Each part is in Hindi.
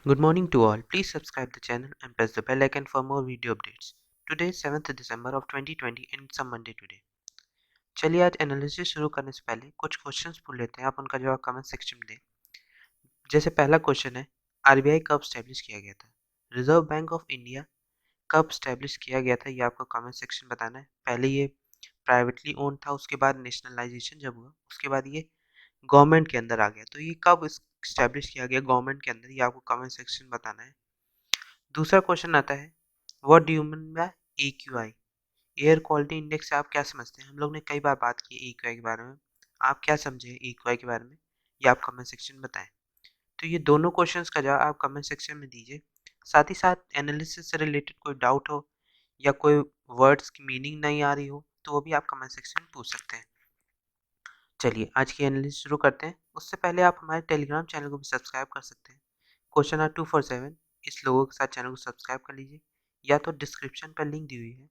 Good morning to all. Please subscribe the channel and press the bell icon for more video updates. Today is 7th December of 2020 and it's a Monday today. चलिए आज एनालिसिस शुरू करने से पहले कुछ क्वेश्चंस पूछ लेते हैं, आप उनका जवाब कमेंट सेक्शन में दें। जैसे पहला क्वेश्चन है, आरबीआई कब स्टैब्लिश किया गया था? रिजर्व बैंक ऑफ इंडिया कब स्टैब्लिश किया गया था, ये आपको कमेंट सेक्शन बताना है। पहले ये प्राइवेटली ओन था, उसके बाद नेशनलाइजेशन जब हुआ उसके बाद ये गवर्नमेंट के अंदर आ गया। तो ये कब स्टैब्लिश किया गया गवर्नमेंट के अंदर, ये आपको कमेंट सेक्शन बताना है। दूसरा क्वेश्चन आता है, what do you mean by AQI? Air quality index से आप क्या समझते हैं? हम लोग ने कई बार बात की AQI के बारे में। आप क्या समझे AQI के बारे में, ये आप कमेंट सेक्शन में बताएं। तो ये दोनों क्वेश्चंस का जवाब आप कमेंट सेक्शन में दीजिए। साथ ही साथ एनालिसिस से रिलेटेड कोई डाउट हो या कोई वर्ड्स की मीनिंग नहीं आ रही हो तो वो भी आप कमेंट सेक्शन में पूछ सकते हैं। चलिए आज की एनालिसिस शुरू करते हैं। उससे पहले आप हमारे टेलीग्राम चैनल को भी सब्सक्राइब कर सकते हैं। क्वेश्चन आर 247, इस लोगों के साथ चैनल को सब्सक्राइब कर लीजिए, या तो डिस्क्रिप्शन पर लिंक दी हुई है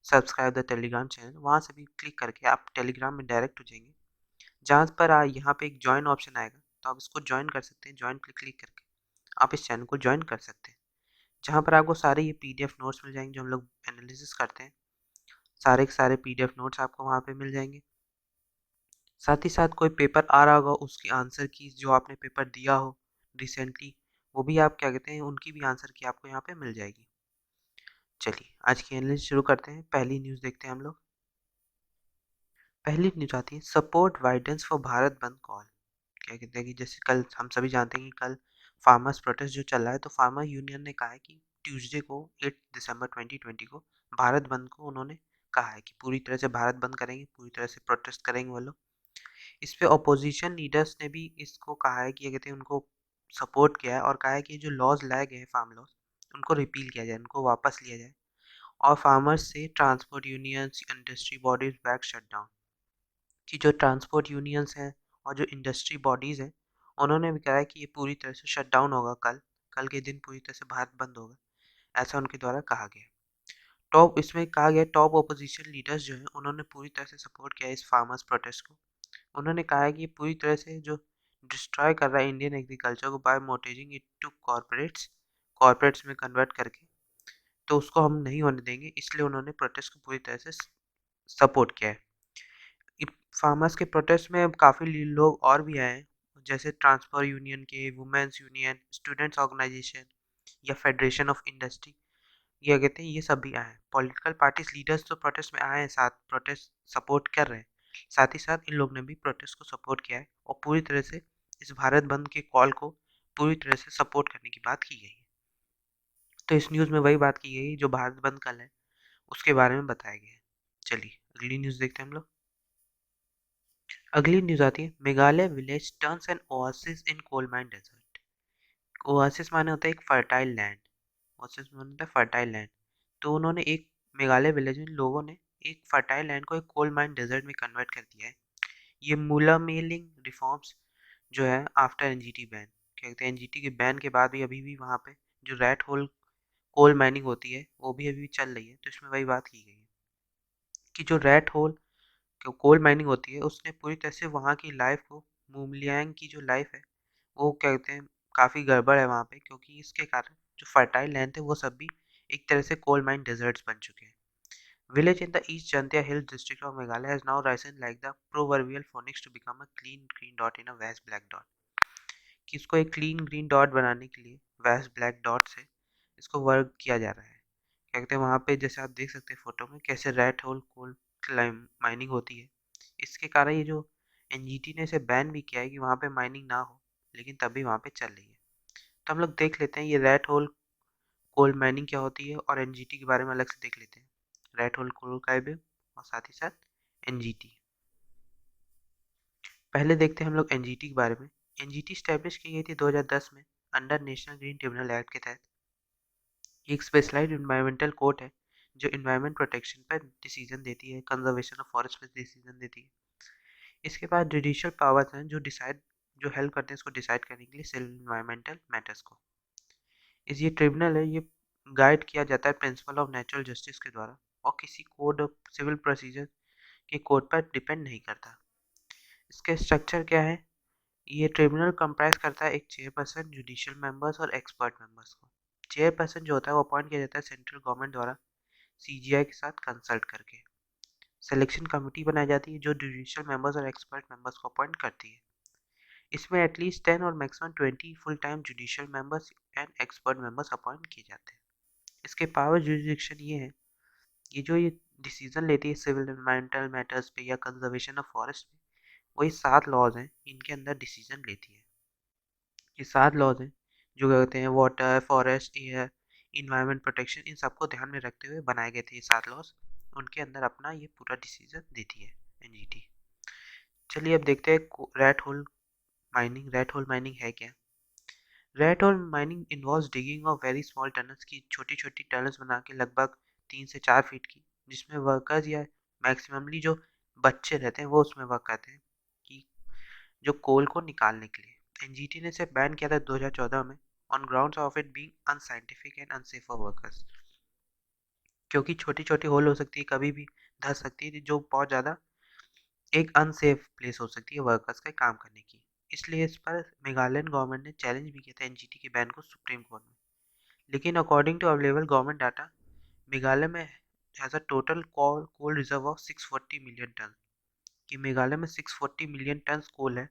सब्सक्राइब द टेलीग्राम चैनल, वहाँ से भी क्लिक करके आप टेलीग्राम में डायरेक्ट हो जाएंगे। जहाँ पर यहाँ पे एक ज्वाइन ऑप्शन आएगा तो आप इसको ज्वाइन कर सकते हैं। ज्वाइन पर क्लिक करके आप इस चैनल को ज्वाइन कर सकते हैं, जहाँ पर आपको सारे ये PDF नोट्स मिल जाएंगे जो हम लोग एनालिसिस करते हैं। सारे के सारे PDF नोट्स आपको वहाँ पे मिल जाएंगे। साथ ही साथ कोई पेपर आ रहा होगा, उसकी आंसर की जो आपने पेपर दिया हो रिसेंटली, वो भी आप क्या कहते हैं उनकी भी आंसर की आपको यहाँ पे मिल जाएगी। चलिए आज की एनालिसिस शुरू करते हैं। पहली न्यूज़ देखते हैं हम लोग। पहली न्यूज़ आती है, सपोर्ट वाइडन्स फॉर भारत बंद कॉल। क्या कहते हैं कि जैसे कल हम सभी जानते हैं कि कल फार्मर्स प्रोटेस्ट जो चल रहा है, तो फार्मर यूनियन ने कहा है कि ट्यूसडे को 8 दिसंबर 2020 को भारत बंद को उन्होंने कहा है कि पूरी तरह से भारत बंद करेंगे, पूरी तरह से प्रोटेस्ट करेंगे वो लोग। इस पे अपोजिशन लीडर्स ने भी इसको कहा है कि कहते हैं उनको सपोर्ट किया है और कहा है कि जो लॉज लाए गए हैं फार्म लॉज, उनको रिपील किया जाए, उनको वापस लिया जाए। और फार्मर्स से transport unions, industry bodies back shut down, कि जो ट्रांसपोर्ट यूनियंस हैं और जो इंडस्ट्री बॉडीज़ हैं, उन्होंने भी कहा है कि ये पूरी तरह से शट डाउन होगा। कल कल के दिन पूरी तरह से भारत बंद होगा, ऐसा उनके द्वारा कहा गया। टॉप इसमें कहा गया टॉप अपोजिशन लीडर्स जो हैं उन्होंने पूरी तरह से सपोर्ट किया इस फार्मर्स प्रोटेस्ट को। उन्होंने कहा है कि पूरी तरह से जो डिस्ट्रॉय कर रहा है इंडियन एग्रीकल्चर को बाय मोटेजिंग इट टू कॉर्पोरेट्स में कन्वर्ट करके, तो उसको हम नहीं होने देंगे, इसलिए उन्होंने प्रोटेस्ट को पूरी तरह से सपोर्ट किया है। फार्मर्स के प्रोटेस्ट में काफ़ी लोग और भी आए हैं, जैसे ट्रांसपोर्ट यूनियन के, वुमेन्स यूनियन, स्टूडेंट्स ऑर्गेनाइजेशन या फेडरेशन ऑफ इंडस्ट्री, ये कहते हैं ये सब भी आए हैं। पॉलिटिकल पार्टीज लीडर्स तो प्रोटेस्ट में आए हैं, साथ प्रोटेस्ट सपोर्ट कर रहे हैं। साथ ही साथ इन लोग ने भी प्रोटेस्ट को सपोर्ट किया है और पूरी तरह से इस भारत बंद के कॉल को पूरी तरह से सपोर्ट करने की बात की गई है। तो इस न्यूज़ में वही बात की गई जो भारत बंद कल है उसके बारे में बताया गया है। चलिए अगली न्यूज़ देखते हैं हम लोग। अगली न्यूज़ आती है, Meghalaya village turns an oasis in coal mine desert. Oasis माने होता है एक फर्टाइल लैंड, ओएसिस माने होता है फर्टाइल लैंड। तो उन्होंने एक मेघालय विलेज में लोगों ने एक फर्टाइल लैंड को एक कोल माइन डेजर्ट में कन्वर्ट कर दिया है। ये मूला मेलिंग रिफॉर्म्स जो है आफ्टर एनजीटी बैन, क्या कहते हैं एनजीटी के बैन के बाद भी अभी भी वहाँ पे जो रेड होल कोल माइनिंग होती है वो भी अभी भी चल रही है। तो इसमें वही बात की गई है कि जो रेड होल कोल माइनिंग होती है उसने पूरी तरह से वहाँ की लाइफ को, मुमलियांग की जो लाइफ है वो क्या कहते हैं काफ़ी गड़बड़ है वहाँ पे, क्योंकि इसके कारण जो फर्टाइल लैंड थे वो सब भी एक तरह से कोल माइन डेजर्ट्स बन चुके हैं। Village in the East Jantia Hills district of Meghalaya has now risen like the proverbial phoenix to become a clean green dot in a vast black dot। कि इसको एक क्लीन ग्रीन डॉट बनाने के लिए वैस्ट ब्लैक डॉट से इसको वर्क किया जा रहा है। क्या कहते हैं वहाँ पे जैसे आप देख सकते हैं फोटो में कैसे रेड होल कोल माइनिंग होती है। इसके कारण ये जो एनजीटी ने इसे बैन भी किया है कि वहाँ पे माइनिंग ना हो, लेकिन तब भी वहाँ पे चल रही है। तो हम लोग देख लेते हैं ये रेड होल कोल माइनिंग क्या होती है और एनजीटी के बारे में अलग से देख लेते हैं। रेड होल कोल काइबे और साथ ही साथ एनजीटी। पहले देखते हैं हम लोग एनजीटी के बारे में। एनजीटी स्टैब्लिश की गई थी 2010 में under national green tribunal act के तहत। एक स्पेशलाइज्ड इन्वायरमेंटल कोर्ट है जो इन्वायरमेंट प्रोटेक्शन पर डिसीजन देती है, कंजर्वेशन ऑफ फॉरेस्ट पर डिसीजन देती है। इसके बाद जुडिशियल पावर्स हैं जो हेल्प करते हैं इसको डिसाइड करने के लिए सिविल इन्वायरमेंटल मैटर्स को। इस ये ट्रिब्यूनल है, ये गाइड किया जाता है प्रिंसिपल ऑफ नेचुरल जस्टिस के द्वारा और किसी कोड ऑफ सिविल प्रोसीजर के कोड पर डिपेंड नहीं करता। इसके स्ट्रक्चर क्या है, ये ट्रिब्यूनल कंप्राइज करता है एक चेयरपर्सन, जुडिशियल मेंबर्स और एक्सपर्ट मेंबर्स को। चेयरपर्सन जो होता है वो अपॉइंट किया जाता है सेंट्रल गवर्नमेंट द्वारा सीजीआई के साथ कंसल्ट करके। सिलेक्शन कमेटी बनाई जाती है जो जुडिशियल मेंबर्स और एक्सपर्ट मेंबर्स को अपॉइंट करती है। इसमें एटलीस्ट 10 और maximum 20 full time judicial members and expert members appoint किए जाते हैं। इसके पावर जुरिडिक्शन ये है, ये डिसीजन लेती है सिविल एनवायरमेंटल मैटर्स पे या कंजर्वेशन ऑफ फॉरेस्ट पे, वही 7 लॉज हैं इनके अंदर डिसीजन लेती है। ये 7 लॉज हैं जो कहते हैं water, forest, air, environment protection, इन सबको ध्यान में रखते हुए बनाए गए थे ये 7 लॉज। उनके अंदर अपना ये पूरा डिसीजन देती है एनजीटी। चलिए अब देखते हैं rat hole mining. Rat hole mining है क्या? Rat hole mining involves digging of very small tunnels की छोटी छोटी टनल्स बना के लगभग 3 से 4 फीट की, जिसमें वर्कर्स या मैक्सिममली जो बच्चे रहते हैं वो उसमें वर्क करते हैं कि जो कोल को निकालने के लिए। एनजीटी ने इसे बैन किया था 2014 में on grounds of it being unscientific and unsafe for workers, क्योंकि छोटी छोटी होल हो सकती है, कभी भी धस सकती है, जो बहुत ज़्यादा एक अनसेफ प्लेस हो सकती है वर्कर्स के काम करने की। इसलिए इस पर मेघालयन गवर्नमेंट ने चैलेंज भी किया था एनजीटी के बैन को सुप्रीम कोर्ट में। लेकिन according to available government data, Meghalaya में has a total coal reserve of 640 million ton. कि मेघालय में 640 मिलियन टन कोल है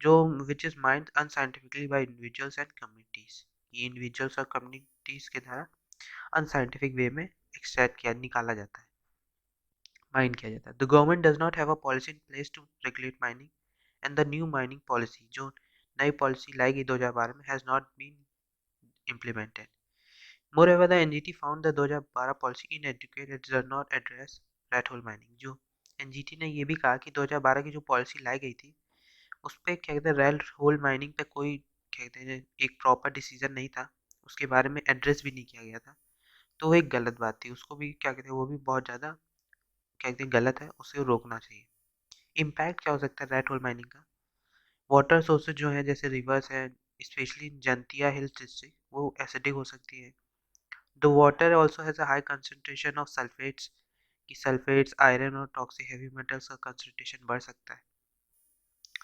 जो which is mined unscientifically by individuals and communities. ये इंडिविजुअल्स और कम्युनिटीज के द्वारा अनसाइंटिफिक वे में एक्सट्रैक्ट किया निकाला जाता है, माइन किया जाता है। The government does not have a policy in place to regulate mining and the new mining policy, जो नई पॉलिसी लाई गई 2012 में, has not been implemented. Moreover, the NGT found the 2012 policy inadequate. It does not address rat hole mining. जो NGT ने ये भी कहा कि 2012 की जो पॉलिसी लाई गई थी उस पर क्या कहते हैं रेड होल माइनिंग पे कोई क्या कहते हैं एक प्रॉपर डिसीजन नहीं था, उसके बारे में एड्रेस भी नहीं किया गया था। तो वो एक गलत बात थी, उसको भी क्या कहते हैं वो भी बहुत ज़्यादा क्या कहते हैं गलत है, उसे रोकना चाहिए। इम्पैक्ट क्या हो सकता है रेड होल माइनिंग का? वाटर सोर्सेज जो है जैसे रिवर्स है, स्पेशली जंतिया हिल्स डिस्ट्रिक्ट, वो एसिडिक हो सकती है। The water also has a high concentration of sulphates, कि सल्फेट्स, आयरन और टॉक्सिक हैवी मेटल्स का कंसनट्रेशन बढ़ सकता है।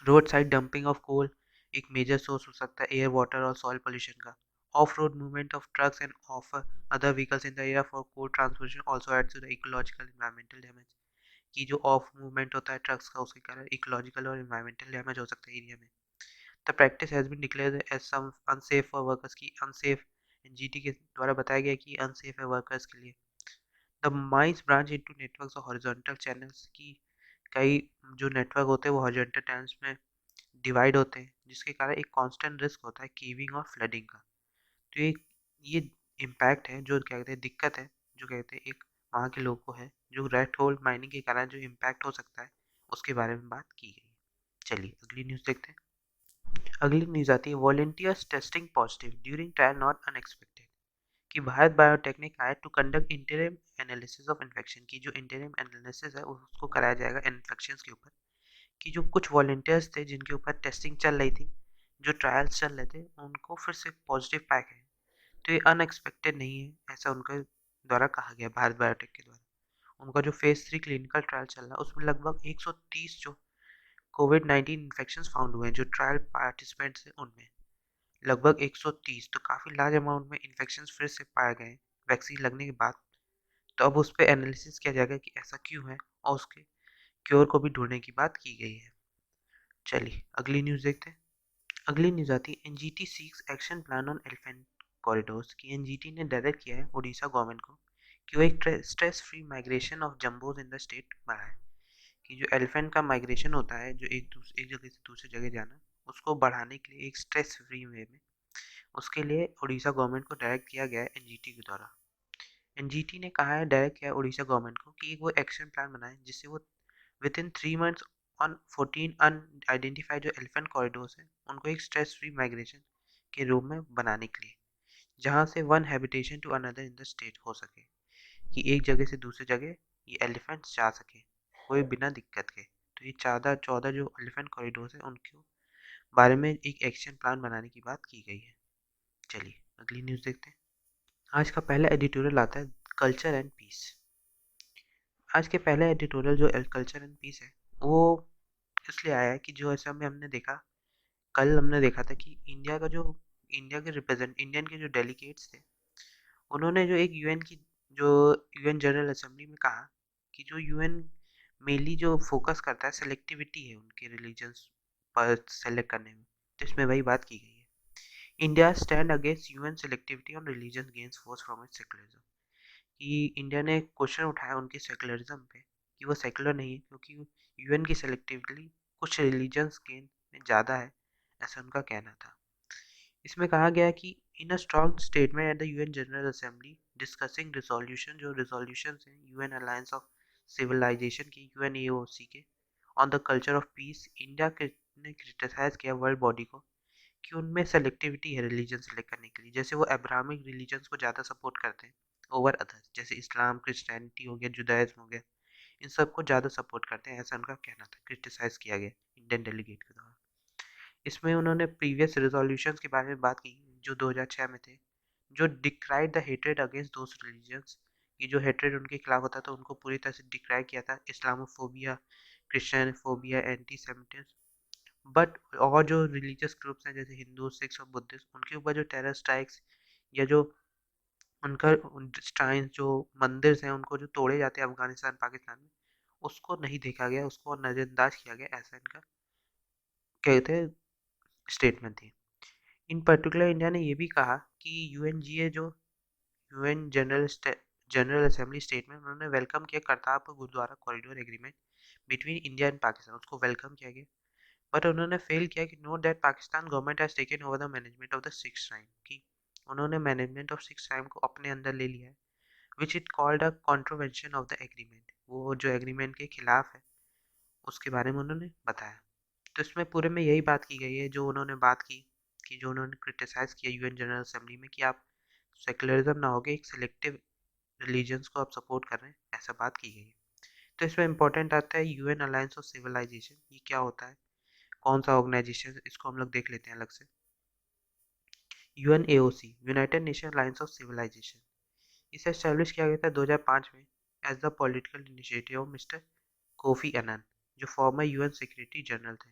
Road side dumping of coal एक मेजर सोर्स हो सकता है एयर, वाटर और सॉइल पोल्यूशन का। Off road movement of trucks and of other vehicles in the area for coal transportation also adds to the ecological environmental damage, कि जो ऑफ मूवमेंट होता है ट्रक्स का उसके कारण इकोलॉजिकल और एनवायरमेंटल डैमेज हो सकता है एरिया में। The practice has been declared as some unsafe for workers, की अनसेफ एनजीटी के द्वारा बताया गया कि अनसेफ है वर्कर्स के लिए। The mines branch into networks of horizontal channels, की कई जो नेटवर्क होते हैं वो हॉरिजॉन्टल चैनल्स में डिवाइड होते हैं, जिसके कारण एक कांस्टेंट रिस्क होता है कीविंग और फ्लडिंग का। तो ये इम्पैक्ट है, जो क्या कहते हैं दिक्कत है, जो कहते हैं एक वहाँ के लोगों को है, जो रेड होल माइनिंग के कारण जो इम्पैक्ट हो सकता है उसके बारे में बात की गई। चलिए अगली न्यूज़ देखते हैं। अगली न्यूज़ आती है volunteers testing positive during trial not unexpected, कि भारत बायोटेक्निक आया to conduct interim analysis of infection, की जो इंटरिम एनालिसिस है उसको कराया जाएगा इन्फेक्शन के ऊपर, कि जो कुछ वॉलेंटियर्स थे जिनके ऊपर टेस्टिंग चल रही थी, जो ट्रायल्स चल रहे थे, उनको फिर से पॉजिटिव पाया गया। तो ये अनएक्सपेक्टेड नहीं है, ऐसा उनके द्वारा कहा गया भारत बायोटेक के द्वारा। उनका जो फेज 3 क्लिनिकल ट्रायल चल रहा है उसमें लगभग 130 जो कोविड-19 इन्फेक्शन फाउंड हुए हैं, जो ट्रायल पार्टिसिपेंट्स हैं उनमें लगभग 130, तो काफ़ी लार्ज अमाउंट में इन्फेक्शन फिर से पाए गए वैक्सीन लगने के बाद। तो अब उस पर एनालिसिस किया जाएगा कि ऐसा क्यों है और उसके क्योर को भी ढूंढने की बात की गई है। चलिए अगली न्यूज़ देखते हैं। अगली न्यूज़ आती है NGT seeks action plan on elephant corridors, की एनजीटी ने डायरेक्ट किया है उड़ीसा गवर्नमेंट को कि वो एक stress free migration of jumbos in the state बढ़ाए, कि जो एलिफेंट का माइग्रेशन होता है जो एक जगह से दूसरी जगह जाना, उसको बढ़ाने के लिए एक स्ट्रेस फ्री वे में, उसके लिए उड़ीसा गवर्नमेंट को डायरेक्ट किया गया है एनजीटी के द्वारा। एनजीटी ने कहा है डायरेक्ट किया है उड़ीसा गवर्नमेंट को कि एक वो एक्शन प्लान बनाए जिससे वो with in 3 months on 14 unidentified जो एलिफेंट कॉरिडोर्स हैं उनको एक स्ट्रेस फ्री माइग्रेशन के रूप में बनाने के लिए, जहाँ से one habitation to another in the state हो सके, कि एक जगह से दूसरी जगह ये एलिफेंट्स जा सके कोई बिना दिक्कत के। तो ये 14 जो एलिफेंट कॉरिडोर्स हैं उनके बारे में एक एक्शन प्लान बनाने की बात की गई है। चलिए अगली न्यूज़ देखते हैं। आज का पहला एडिटोरियल आता है कल्चर एंड पीस। आज के पहले एडिटोरियल जो कल्चर एंड पीस है वो इसलिए आया है कि जो ऐसा में हमने देखा कल हमने देखा था कि इंडियन के जो डेलीगेट्स थे, उन्होंने जो एक यूएन की जो यूएन जनरल असेंबली में कहा कि जो यूएन मेनली जो फोकस करता है सेलेक्टिविटी है उनके रिलीजन्स पर सेलेक्ट करने में, तो इसमें वही बात की गई है। India stand against UN selectivity on religion gains force from its secularism, कि इंडिया ने क्वेश्चन उठाया उनके सेकुलरिज्म पे कि वो सेकुलर नहीं है क्योंकि यूएन की सेलेक्टिविटी कुछ रिलीजन्स गेन में ज़्यादा है, ऐसा उनका कहना था। इसमें कहा गया कि in a strong statement at the UN general assembly discussing resolution, जो रिजोल्यूशन हैं यूएन अलायंस ऑफ सिविलाइजेशन की, यूएन एओसी के, on the culture of peace, India ने क्रिटिसाइज किया वर्ल्ड बॉडी को कि उनमें सेलेक्टिविटी है रिलीजन सेलेक्ट करने के लिए। जैसे वो अब्राहमिक रिलीजन्स को ज़्यादा सपोर्ट करते हैं ओवर अदर्स, जैसे इस्लाम, क्रिश्चियनिटी हो गया, जुदाइज्म हो गया, इन सब को ज़्यादा सपोर्ट करते हैं, ऐसा उनका कहना था, क्रिटिसाइज किया गया इंडियन डेलीगेट के द्वारा। इसमें उन्होंने प्रीवियस रिजोल्यूशंस के बारे में बात की जो 2006 में थे, जो decried the hatred against those religions, कि जो हेट्रेड उनके खिलाफ होता था उनको पूरी तरह से डिक्राई किया था, इस्लामोफोबिया, क्रिश्चियनफोबिया, एंटी सेमिटिज्म। बट और जो रिलीजियस ग्रुप्स हैं जैसे हिंदू, सिख्स और बुद्धिस्ट, उनके ऊपर जो टेरर स्ट्राइक्स या जो उनका श्राइन्स, जो मंदिर हैं उनको जो तोड़े जाते हैं अफगानिस्तान, पाकिस्तान में, उसको नहीं देखा गया, उसको नज़रअंदाज किया गया, ऐसा इनका कहते स्टेटमेंट थी। इन पर्टिकुलर इंडिया ने ये भी कहा कि यूएनजीए जो यूएन जनरल असेंबली स्टेटमेंट, उन्होंने वेलकम किया Kartarpur Gurdwara corridor agreement between India and Pakistan, उसको वेलकम किया गया। बट उन्होंने फेल किया कि note that Pakistan government has taken over the management of the Sikh shrine, कि उन्होंने मैनेजमेंट ऑफ सिक्स श्राइन को अपने अंदर ले लिया है, which it called a contravention of the agreement, वो जो एग्रीमेंट के खिलाफ है उसके बारे में उन्होंने बताया। तो इसमें पूरे में यही बात की गई है जो उन्होंने बात की, कि जो उन्होंने क्रिटिसाइज किया यूएन जनरल असेंबली में कि आप सेकुलरिज्म ना होगे, एक सिलेक्टिव रिलीजन्स को आप सपोर्ट कर रहे हैं, ऐसा बात की गई है। तो इसमें इंपॉर्टेंट आता है यूएन अलायंस ऑफ सिविलाइजेशन, ये क्या होता है, कौन सा ऑर्गेनाइजेशन, इसको हम लोग देख लेते हैं अलग से। UNAOC, United Nation alliance of civilization, इसे एस्टेब्लिश किया गया था 2005 में as the political initiative of mister Kofi Annan, जो फॉर्मर यूएन सेक्रेटरी जनरल थे,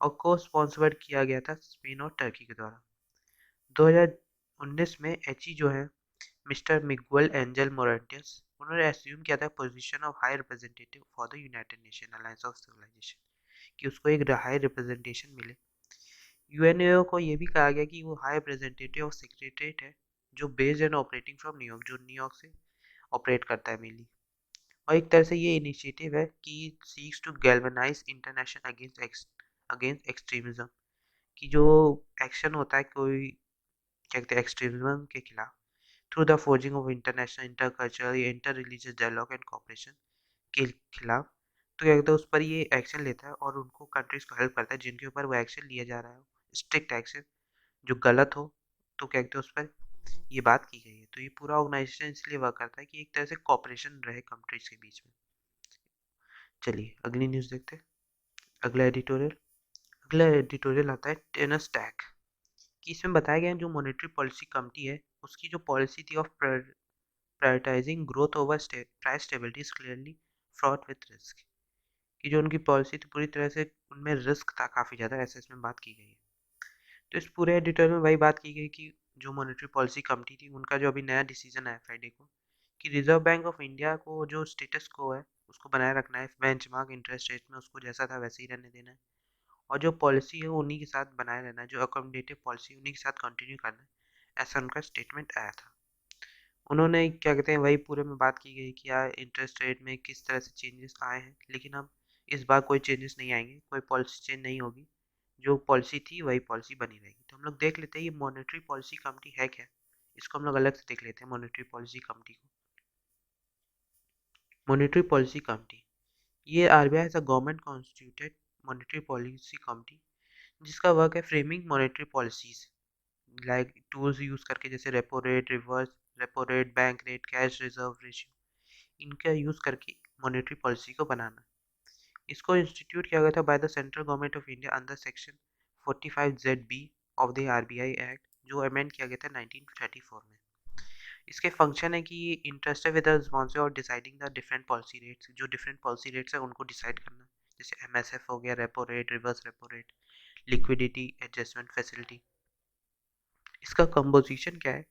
और को स्पॉन्सर्ड किया गया था स्पेन और टर्की के द्वारा। 2019 में एची जो है मिस्टर मिगुएल एंजल मोरेंटिस, उन्होंने एज्यूम किया था position of high representative for the United Nation alliance of Civilisation, कि उसको एक हाई रिप्रेजेंटेशन मिले। यूएनओ को ये भी कहा गया कि वो हाई रिप्रेजेंटेटिव ऑफ सेक्रेटरीट है, जो based and operating from New York, जो न्यूयॉर्क से ऑपरेट करता है मेनली। और एक तरह से ये इनिशिएटिव है कि seeks to galvanise international against extremism, कि जो एक्शन होता है कोई क्या कहते हैं एक्सट्रीमिज्म के खिलाफ, through the forging of international intercultural या inter religious dialogue and cooperation के खिलाफ, तो क्या कहते हैं उस पर ये एक्शन लेता है और उनको कंट्रीज को हेल्प करता है जिनके ऊपर वो एक्शन लिया जा रहा है, स्ट्रिक्ट एक्शन, जो गलत हो तो क्या कहते हैं उस पर ये बात की गई है। तो ये पूरा ऑर्गेनाइजेशन इसलिए वर्क करता है कि एक तरह से कॉपरेशन रहे कंट्रीज के बीच में। चलिए अगली न्यूज़ देखते हैं। अगला एडिटोरियल अगला एडिटोरियल आता है टेनस टैक, कि इसमें बताया गया है जो मॉनेटरी पॉलिसी कमिटी है उसकी जो पॉलिसी थी of prioritising growth over price stability is clearly fraught with risk, कि जो उनकी पॉलिसी थी पूरी तरह से उनमें रिस्क था काफ़ी ज़्यादा, ऐसे इसमें बात की गई है। तो इस पूरे एडिटोरियल में वही बात की गई कि जो मॉनेटरी पॉलिसी कमिटी थी उनका जो अभी नया डिसीजन आया फ्राइडे को, कि रिजर्व बैंक ऑफ इंडिया को जो स्टेटस को है उसको बनाए रखना है, बेंचमार्क इंटरेस्ट रेट में उसको जैसा था वैसे ही रहने देना है, और जो पॉलिसी है उन्हीं के साथ बनाए रहना है, जो अकोमोडेटिव पॉलिसी उन्हीं के साथ कंटिन्यू करना है, ऐसा उनका स्टेटमेंट आया था। उन्होंने क्या कहते हैं वही पूरे में बात की गई कि यार इंटरेस्ट रेट में किस तरह से चेंजेस आए हैं, लेकिन अब इस बार कोई चेंजेस नहीं आएंगे, कोई पॉलिसी चेंज नहीं होगी, जो पॉलिसी थी वही पॉलिसी बनी रहेगी। तो हम लोग देख लेते हैं ये मॉनेटरी पॉलिसी कमिटी है क्या, इसको हम लोग अलग से देख लेते हैं मॉनेटरी पॉलिसी कमिटी को। मॉनेटरी पॉलिसी कमिटी, ये RBI as a government constituted monetary policy committee, जिसका वर्क है framing monetary policies like tools use करके, जैसे repo rate, reverse repo rate, bank rate, cash reserve ratio, इनका यूज करके मॉनेटरी पॉलिसी को बनाना। इसको इंस्टीट्यूट किया गया था by the central government of India under section 45ZB of the RBI act, जो अमेंड किया गया था 1934 में। इसके फंक्शन है कि ये interested with the responsibility of deciding the different policy rates, जो डिफरेंट पॉलिसी रेट्स है उनको डिसाइड करना, जैसे एमएसएफ हो गया, repo rate, reverse repo rate, liquidity adjustment facility. इसका कंपोजिशन क्या है?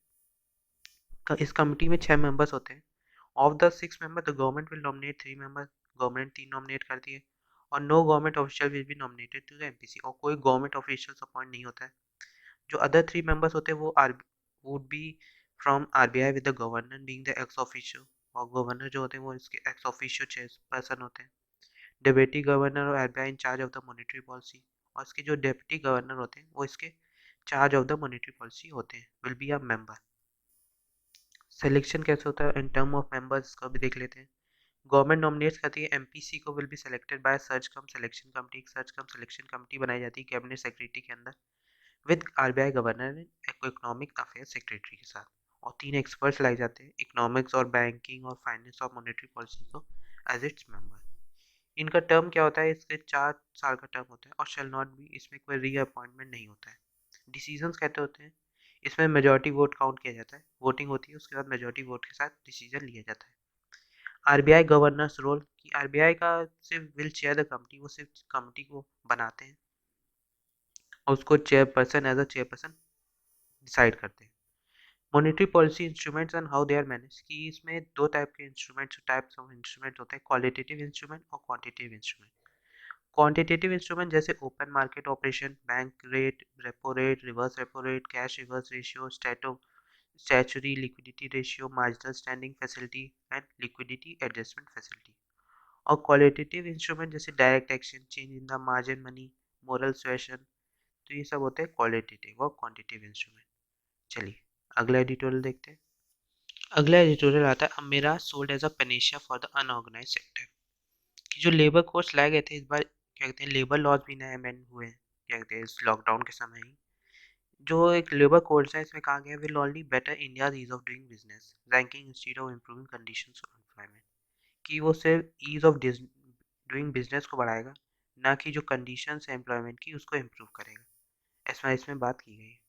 इस कमिटी में 6 मेंबर्स होते हैं। Of the 6 member the government will nominate 3 member, government 3 nominate करती है, और no government official will be nominated to the MPC, और कोई गवर्नमेंट ऑफिशियल अपॉइंट नहीं होता है। जो अदर 3 मेंबर्स होते हैं वो are would be from RBI with the governor being the ex officio, और गवर्नर जो होते हैं वो इसके एक्स ऑफिशियो चेयरपर्सन होते हैं। डिप्टी गवर्नर और RBI in charge of the monetary policy, और इसके जो डिप्टी गवर्नर होते हैं वो इसके charge of the monetary policy होते हैं, will be a member. Selection कैसे होता है इन टर्म ऑफ मेंबर्स का भी देख लेते हैं। गवर्नमेंट नॉमिनेट्स करती है, एमपीसी को will be selected by search come selection committee. एक सर्च कम सिलेक्शन कमिटी बनाई जाती है कैबिनेट सेक्रेटरी के अंदर, with RBI governor economic affair secretary के साथ, और 3 एक्सपर्ट्स लाए जाते हैं इकोनॉमिक्स और बैंकिंग और फाइनेंस और मॉनेटरी पॉलिसी को एज इट्स मेंबर। इनका टर्म क्या होता है? इसके 4 साल का टर्म होता है, और शैल नॉट बी, इसमें कोई रीअपॉइंटमेंट नहीं होता है। डिसीजंस कहते होते हैं, इसमें मेजॉरिटी वोट काउंट किया जाता है, वोटिंग होती है, उसके बाद मेजॉरिटी वोट के साथ डिसीजन लिया जाता है। आरबीआई गवर्नर्स रोल, कि आरबीआई का सिर्फ विल चेयर द कमिटी, वो सिर्फ कमिटी को बनाते हैं और उसको chairperson as a chairperson decide करते हैं। Monetary policy instruments and how they are manage, कि इसमें 2 टाइप्स ऑफ इंस्ट्रूमेंट होते हैं, क्वालिटेटिव इंस्ट्रूमेंट और क्वांटिटेटिव इंस्ट्रूमेंट। क्वांटिटेटिव इंस्ट्रूमेंट जैसे open market operation, bank rate, repo rate, reverse repo rate, cash reverse ratio, statutory liquidity ratio, marginal standing facility and liquidity adjustment facility. और क्वालिटेटिव इंस्ट्रूमेंट जैसे direct action, change in the margin money, moral suasion, तो ये सब होते हैं क्वालिटेटिव और क्वांटिटेटिव इंस्ट्रूमेंट। चलिए अगला एडिटोरियल देखते हैं। अगला एडिटोरियल आता है, अमेरा sold as a panacea for the unorganised sector. कि जो लेबर कोड्स लाए गए थे इस बार, क्या कहते हैं, लेबर लॉज भी नए अमेंड हुए हैं, क्या कहते हैं, इस लॉकडाउन के समय ही। जो एक लेबर कोड्स है इसमें कहा गया will only better India's ease of doing business ranking instead of improving conditions of employment. कि वो सिर्फ ईज ऑफ डूइंग बिजनेस को बढ़ाएगा, ना कि जो कंडीशंस है एम्प्लॉयमेंट की उसको इम्प्रूव करेगा, ऐसा इसमें बात की गई है।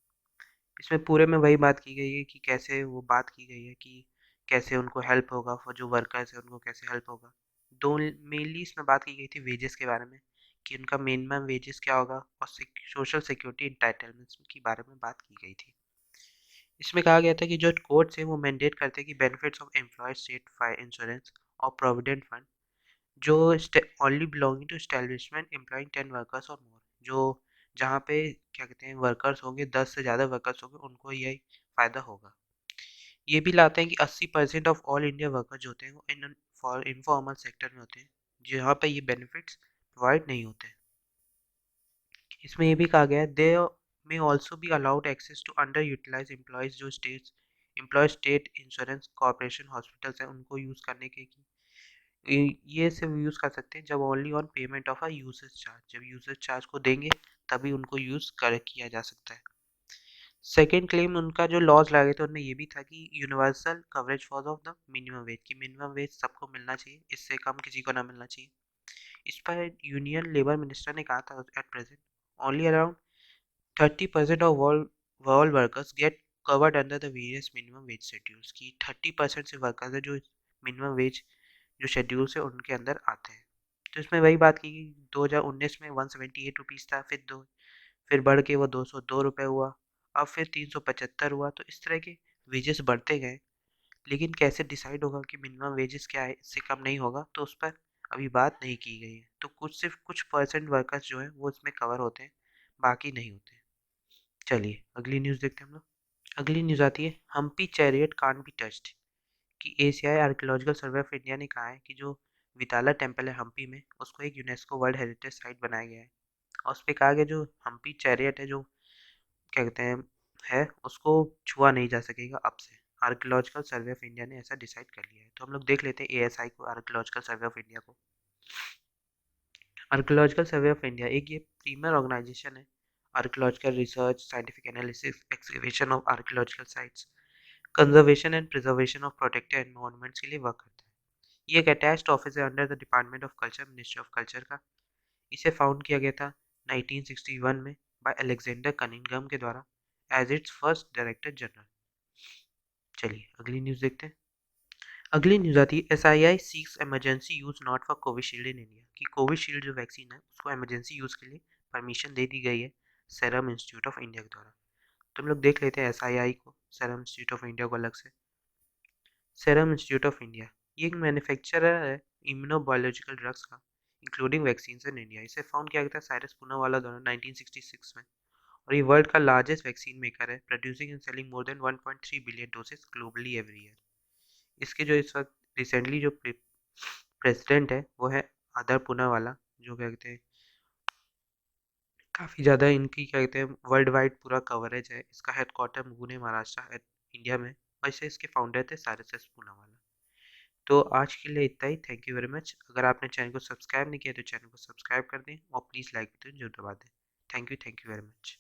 इसमें पूरे में वही बात की गई है कि कैसे वो बात की गई है कि कैसे उनको हेल्प होगा, फॉर जो वर्कर्स है उनको कैसे हेल्प होगा। दो मेनली इसमें बात की गई थी वेजेस के बारे में, कि उनका मिनिमम वेजेस क्या होगा, और सोशल सिक्योरिटी इंटाइटलमेंट्स के बारे में बात की गई थी। इसमें कहा गया था कि जो कोर्ट्स हैं वो मैंडेट करते हैं कि benefits of employ state fire insurance और प्रोविडेंट फंड जो only belonging to establishment employing 10 workers और मोर, जो जहाँ पे क्या कहते हैं वर्कर्स होंगे, 10 से ज़्यादा वर्कर्स होंगे, उनको यही फ़ायदा होगा। ये भी लाते हैं कि 80% ऑफ ऑल इंडिया वर्कर्स जो होते हैं वो फॉर इनफॉर्मल सेक्टर में होते हैं, जहाँ पे ये बेनिफिट्स प्रोवाइड नहीं होते। इसमें ये भी कहा गया है they may also be allowed access to under utilise employees जो स्टेट इंश्योरेंस कॉर्पोरेशन हॉस्पिटल्स हैं उनको यूज़ करने के, ये सिर्फ यूज़ कर सकते हैं जब only on payment of a usage charge, जब यूसेज चार्ज को देंगे तभी उनको यूज़ कर किया जा सकता है। सेकेंड क्लेम उनका जो लॉज लगे थे उनमें ये भी था कि universal coverage for of the minimum wage, की मिनिमम वेज सबको मिलना चाहिए, इससे कम किसी को ना मिलना चाहिए। इस पर यूनियन लेबर मिनिस्टर ने कहा था at present only around 30% of world workers get covered under the various minimum wage schedules, की 30% से वर्कर्स है जो मिनिमम वेज जो शेड्यूल्स है उनके अंदर आते हैं। तो इसमें वही बात की 2019 में 178 रुपीज़ था, फिर बढ़ के वो 202 रुपये हुआ, अब फिर 375 हुआ। तो इस तरह के वेजेस बढ़ते गए, लेकिन कैसे डिसाइड होगा कि मिनिमम वेजेस क्या है, इससे कम नहीं होगा, तो उस पर अभी बात नहीं की गई है। तो सिर्फ कुछ परसेंट वर्कर्स जो है वो इसमें कवर होते हैं, बाकी नहीं होते। चलिए अगली न्यूज़ देखते हैं हम लोग। अगली न्यूज़ आती है, Hampi chariot can't be touched. कि एशियाई आर्कियोलॉजिकल सर्वे ऑफ इंडिया ने कहा है कि जो विताला टेम्पल है हम्पी में, उसको एक यूनेस्को वर्ल्ड हेरिटेज साइट बनाया गया है, और उस पर कहा गया जो हम्पी चैरियट है, जो क्या कहते हैं है, उसको छुआ नहीं जा सकेगा अब से। आर्कियोलॉजिकल सर्वे ऑफ इंडिया ने ऐसा डिसाइड कर लिया है। तो हम लोग देख लेते हैं एएसआई को, आर्कियोलॉजिकल सर्वे ऑफ इंडिया को। आर्कियोलॉजिकल सर्वे ऑफ इंडिया एक ये प्रीमियर ऑर्गेनाइजेशन है, archaeological research, scientific analysis, excavation of archaeological sites, conservation and preservation of protected environments के लिए वर्क करता है। ये एक अटैच्ड ऑफिस है under the department of culture, ministry of culture का। इसे फाउंड किया गया था 1961 में बाय अलेक्जेंडर कनिंघम के द्वारा as its first director general. चलिए अगली न्यूज़ देखते हैं। अगली न्यूज़ आती है, SII seeks emergency use not for Covishield in India. कि कोविशील्ड जो वैक्सीन है उसको इमरजेंसी यूज़ के लिए परमिशन दे दी गई है सीरम इंस्टीट्यूट ऑफ इंडिया के द्वारा। तो हम लोग देख लेते हैं SII को, सीरम इंस्टीट्यूट ऑफ इंडिया को अलग से। सीरम इंस्टीट्यूट ऑफ इंडिया ये एक मैन्युफैक्चरर है इम्यूनोबायोलॉजिकल ड्रग्स का, इंक्लूडिंग वैक्सीन इन इंडिया। इसे फाउंड किया गया था साइरस पूनावाला द्वारा 1966 में, और ये वर्ल्ड का लार्जेस्ट वैक्सीन मेकर है, producing and selling more than 1.3 billion doses globally every year. इसके जो इस वक्त रिसेंटली जो प्रेसिडेंट है वो है आदर पूनावाला, जो क्या कहते हैं काफ़ी ज़्यादा इनकी क्या कहते हैं वर्ल्ड वाइड पूरा कवरेज है। इसका हेडक्वार्टर पुणे महाराष्ट्र है इंडिया में, और इसे इसके फाउंडर थे साइरस एस पूनावाला। तो आज के लिए इतना ही। Thank you very much. अगर आपने चैनल को सब्सक्राइब नहीं किया तो चैनल को सब्सक्राइब कर दें, और प्लीज़ लाइक बटन जरूर दबा दें। Thank you very much.